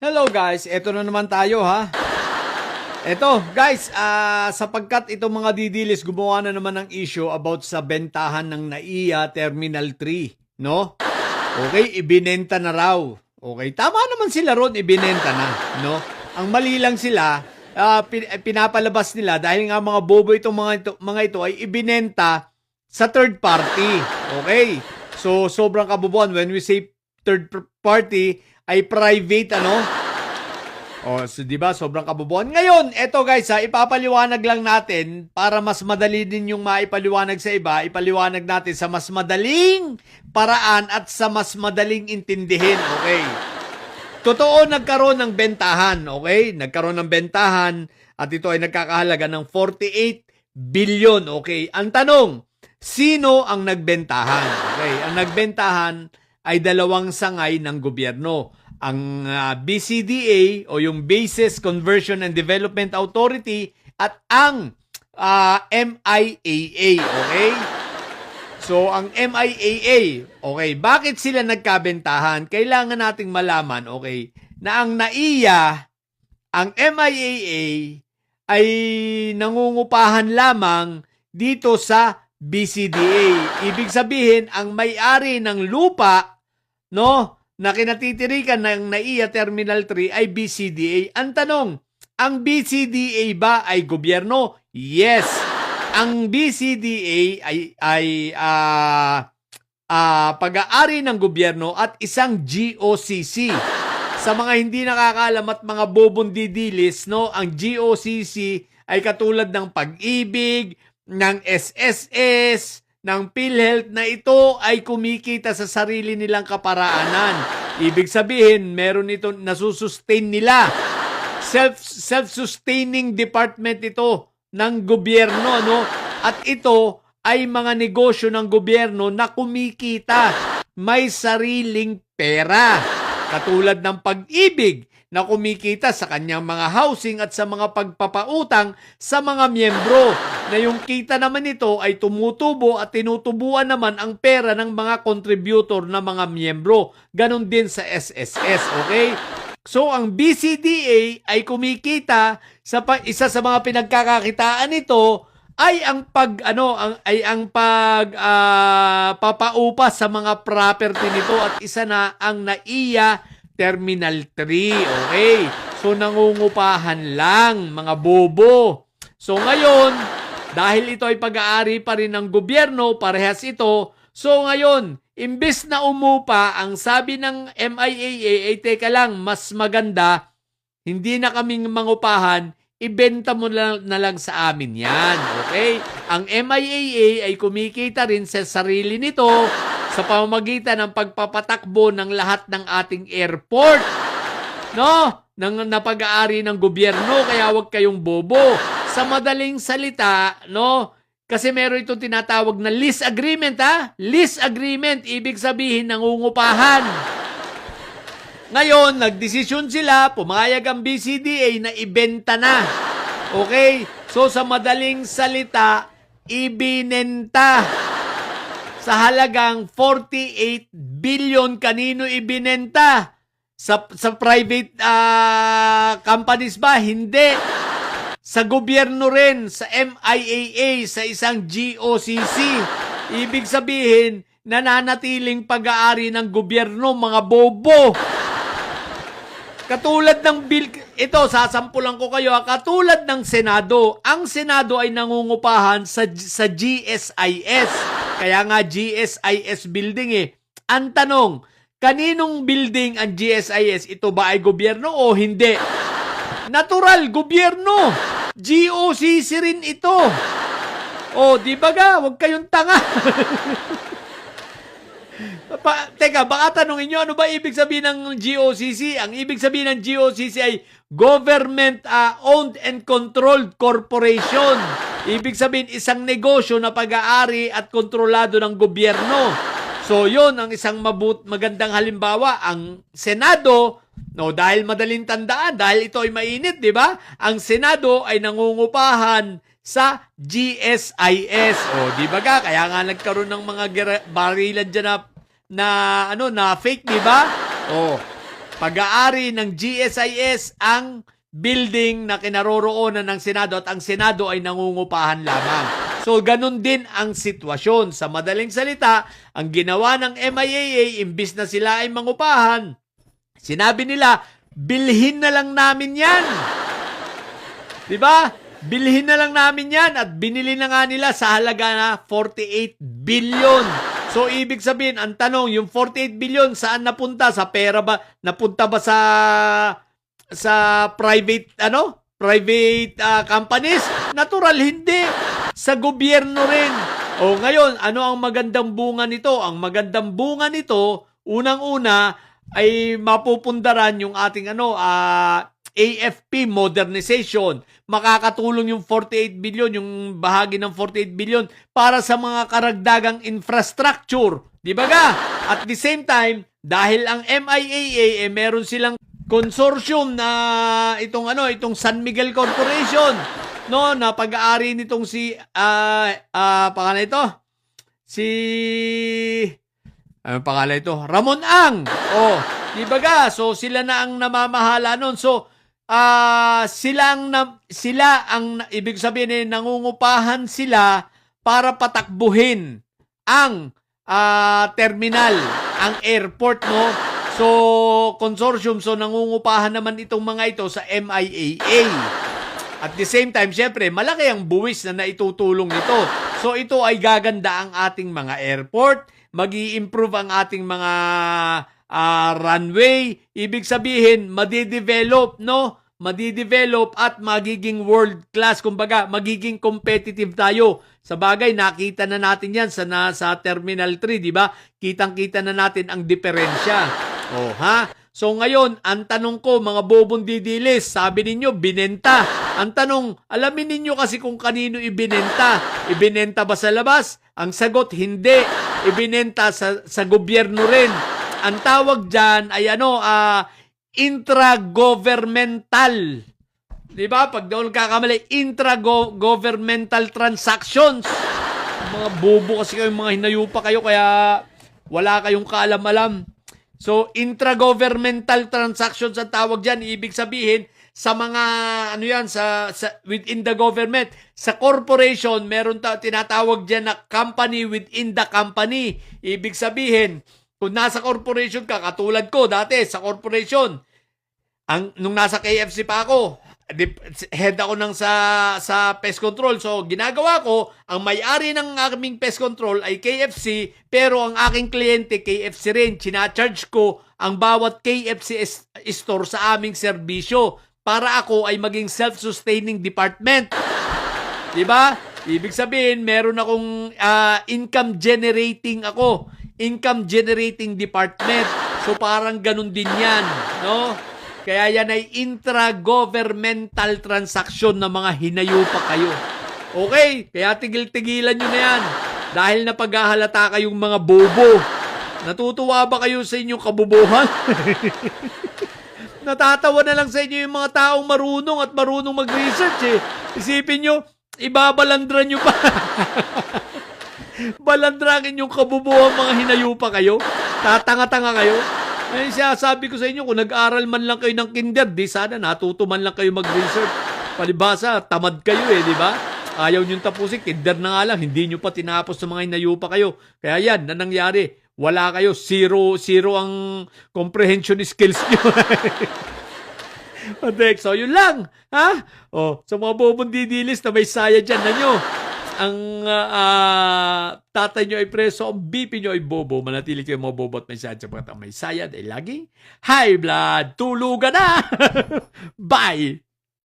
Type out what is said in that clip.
Hello guys, eto na naman tayo ha. Eto guys, sapagkat itong mga didilis gumawa na naman ng issue about sa bentahan ng NAIA Terminal 3, no? Okay, ibinenta na raw. Okay, tama naman sila ron, ibinenta na, no? Ang mali lang sila, pinapalabas nila dahil nga mga bobo itong mga ito ay ibinenta sa third party. Okay? So, sobrang kabobohan. When we say third party, ay private, so, di ba? Sobrang kabobohan. Ngayon, eto guys, ipapaliwanag lang natin para mas madali din yung maipaliwanag sa iba. Ipaliwanag natin sa mas madaling paraan at sa mas madaling intindihin. Okay? Totoo, nagkaroon ng bentahan. Okay? Nagkaroon ng bentahan at ito ay nagkakahalaga ng 48 billion. Okay? Ang tanong, sino ang nagbentahan? Okay? Ang nagbentahan ay dalawang sangay ng gobyerno. Ang BCDA o yung Bases Conversion and Development Authority at ang MIAA. Okay? So, ang MIAA, okay, bakit sila nagkabentahan? Kailangan nating malaman, okay, na ang NAIA, ang MIAA ay nangungupahan lamang dito sa BCDA. Ibig sabihin, ang may-ari ng lupa, na kinatitirikan ng NAIA Terminal 3 ay BCDA. Ang tanong, ang BCDA ba ay gobyerno? Yes. Ang BCDA ay pag-aari ng gobyerno at isang GOCC. Sa mga hindi nakakaalam at mga bobong didilis, ang GOCC ay katulad ng Pag-ibig, ng SSS, ng PhilHealth na ito ay kumikita sa sarili nilang kaparaanan. Ibig sabihin, meron ito nasusustain nila. Self-sustaining department ito ng gobyerno, At ito ay mga negosyo ng gobyerno na kumikita. May sariling pera. Katulad ng Pag-ibig na kumikita sa kanyang mga housing at sa mga pagpapautang sa mga miyembro, na yung kita naman nito ay tumutubo at tinutubuan naman ang pera ng mga contributor na mga miyembro. Ganon din sa SSS, okay? So, ang BCDA ay kumikita sa isa sa mga pinagkakakitaan nito ay ang papaupa sa mga property nito at isa na ang NAIA Terminal 3, okay? So, nangungupahan lang, mga bobo. So, ngayon, dahil ito ay pag-aari pa rin ng gobyerno, parehas ito, so ngayon, imbes na umupa, ang sabi ng MIAA ay teka lang, mas maganda, hindi na kaming mangupahan, ibenta mo na lang sa amin yan, okay? Ang MIAA ay kumikita rin sa sarili nito sa pamamagitan ng pagpapatakbo ng lahat ng ating airport, ng napag-aari ng gobyerno, kaya wag kayong bobo. Sa madaling salita, kasi meron itong tinatawag na lease agreement, Lease agreement, ibig sabihin nangungupahan. Ngayon, nagdesisyon sila, pumayag ang BCDA na ibenta na. Okay? So, sa madaling salita, ibinenta. Sa halagang 48 billion, kanino ibinenta? Sa private companies ba? Hindi. Sa gobyerno rin, sa MIAA, sa isang GOCC. Ibig sabihin, nananatiling pag-aari ng gobyerno, mga bobo. Katulad ng bill, ito, sasampulan ko kayo, katulad ng Senado. Ang Senado ay nangungupahan sa GSIS. Kaya nga GSIS building Ang tanong, kaninong building ang GSIS? Ito ba ay gobyerno o hindi? Natural, gobyerno. GOCC rin ito. Di ba ga? Huwag kayong tanga. Teka, baka tanongin nyo, ano ba ibig sabihin ng GOCC? Ang ibig sabihin ng GOCC ay Government Owned and Controlled Corporation. Ibig sabihin, isang negosyo na pag-aari at kontrolado ng gobyerno. So, yun ang isang magandang halimbawa. Ang Senado, dahil madaling tandaan, dahil ito ay mainit, di ba? Ang Senado ay nangungupahan sa GSIS. Di ba ka? Kaya nga nagkaroon ng mga barilan dyan na fake, di ba? Pag-aari ng GSIS ang building na kinaroroonan ng Senado at ang Senado ay nangungupahan lamang. So, ganun din ang sitwasyon. Sa madaling salita, ang ginawa ng MIAA, imbis na sila ay mangupahan, sinabi nila, bilhin na lang namin yan. Diba? Bilhin na lang namin yan at binili na nga nila sa halaga na 48 billion. So, ibig sabihin, ang tanong, yung 48 billion, saan napunta? Sa pera ba? Napunta ba sa private, companies? Natural, hindi. Sa gobyerno rin. O ngayon, ano ang magandang bunga nito? Ang magandang bunga nito, unang-una, ay mapupundaran yung ating AFP modernization. Makakatulong yung 48 billion, yung bahagi ng 48 billion para sa mga karagdagang infrastructure. Di ba ga? At the same time, dahil ang MIAA meron silang consortium na itong San Miguel Corporation, no, na pag-aari nitong pangalan ito? Pangalan ito? Ramon Ang. Oh, di ba ga? So sila na ang namamahala noon. So sila ang ibig sabihin nangungupahan sila para patakbuhin ang terminal, ang airport, no? So consortium, so nangungupahan naman itong mga ito sa MIAA. At the same time, syempre, malaki ang buwis na naitutulong nito. So ito ay gaganda ang ating mga airport, magi-improve ang ating mga runway, ibig sabihin, madidevelop, no? Madidevelop at magiging world class, kumbaga, magiging competitive tayo. Sa bagay, nakita na natin yan sa Terminal 3, di ba? Kitang-kita na natin ang diferensya. Oh, ha? So ngayon, ang tanong ko, mga bobong didilis, sabi ninyo, binenta. Ang tanong, alamin ninyo kasi kung kanino ibinenta. Ibinenta ba sa labas? Ang sagot, hindi. Ibinenta sa gobyerno rin. Ang tawag dyan ay intragovernmental. Di ba? Pag daw nagkakamali, intragovernmental transactions. Mga bobo kasi kayo, mga hinayupa kayo, kaya wala kayong kaalam-alam. So, intragovernmental transactions ang tawag dyan. Ibig sabihin, sa mga, within the government, sa corporation, meron tinatawag dyan na company within the company. Ibig sabihin, kung nasa corporation ka, katulad ko dati sa corporation, nung nasa KFC pa ako, head ako sa pest control. So, ginagawa ko, ang may-ari ng aming pest control ay KFC, pero ang aking kliyente, KFC rin. China-charge ko ang bawat KFC store sa aming serbisyo para ako ay maging self-sustaining department. Diba? Ibig sabihin, meron akong income generating department. So, parang ganun din yan, no? Kaya yan ay intragovernmental transaction na mga hinayupa kayo. Okay, kaya tigil-tigilan nyo na yan. Dahil napaghahalata kayong mga bobo. Natutuwa ba kayo sa inyong kabubuhan? Natatawa na lang sa inyo yung mga taong marunong mag-research eh. Isipin nyo, ibabalandran nyo pa. Balandrangin yung kabubuhan, mga hinayupa kayo. Tatanga-tanga kayo. Ngayon sabi ko sa inyo, kung nag-aral man lang kayo ng kinder, di sana natuto man lang kayo mag-research. Palibasa, tamad kayo di ba? Ayaw nyo tapusin, kinder na nga lang, hindi nyo pa tinapos sa mga hinayupa kayo. Kaya yan, na nangyari, wala kayo, zero ang comprehension skills nyo. So, yun lang. Ha? Sa mga bobong didilis na may saya dyan na nyo. Ang tatay nyo ay preso, ang BP nyo ay bobo. Manatili kayo mga bobo at may sayad sapagkat ang may sayad ay laging high blood. Tulugan na! Bye!